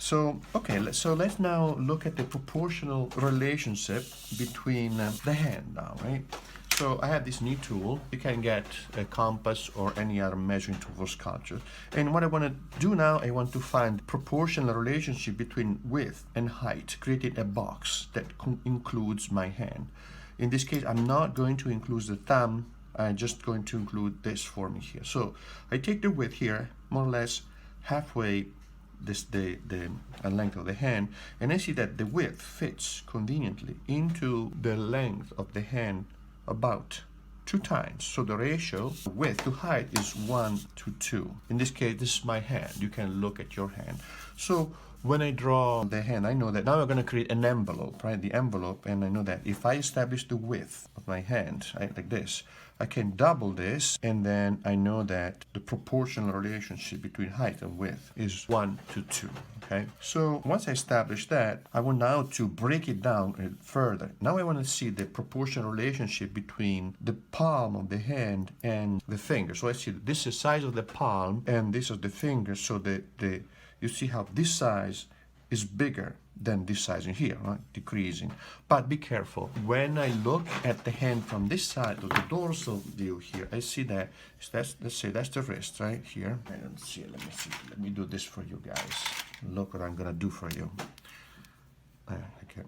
So, okay, so let's now look at the proportional relationship between the hand now, right? So I have this new tool. You can get a compass or any other measuring tool for sculpture. And what I want to do now, I want to find proportional relationship between width and height, creating a box that includes my hand. In this case, I'm not going to include the thumb. I'm just going to include this for me here. So I take the width here, more or less halfway the length of the hand, and I see that the width fits conveniently into the length of the hand about 2 times. So the ratio width to height is 1 to 2. In this case, this is my hand. You can look at your hand. So when I draw the hand, I know that now I'm going to create an envelope, right? The envelope, and I know that if I establish the width of my hand, right, like this, I can double this, and then I know that the proportional relationship between height and width is 1 to 2, okay? So once I establish that, I want now to break it down further. Now I want to see the proportional relationship between the palm of the hand and the finger. So I see that this is the size of the palm, and this is the finger, so you see how this size is bigger than this size in here, right? Decreasing. But be careful. When I look at the hand from this side of the dorsal view here, I see that, let's say that's the wrist right here. I don't see it. Let me see. Let me do this for you guys. Look what I'm going to do for you. Okay.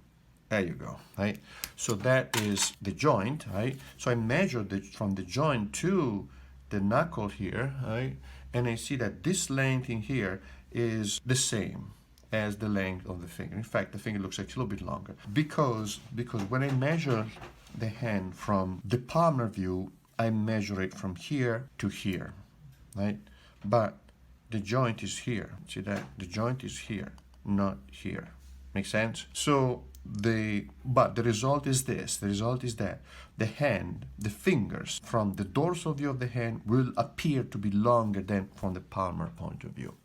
There you go, right? So that is the joint, right? So I measure from the joint to the knuckle here, right? And I see that this length in here is the same as the length of the finger. In fact, the finger looks actually a little bit longer because when I measure the hand from the palmar view, I measure it from here to here, right? But the joint is here. See that? The joint is here, not here. Make sense? So but the result is this. The result is that the hand, the fingers from the dorsal view of the hand will appear to be longer than from the palmar point of view.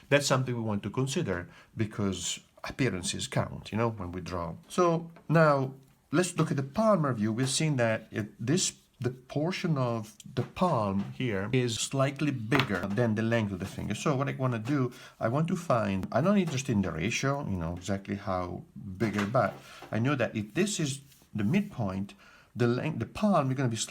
That's something we want to consider because appearances count, when we draw. So now let's look at the palmar view. We've seen that the portion of the palm here is slightly bigger than the length of the finger. So what I want to do, I want to find, I'm not interested in the ratio, exactly how bigger, but I know that if this is the midpoint, the palm is going to be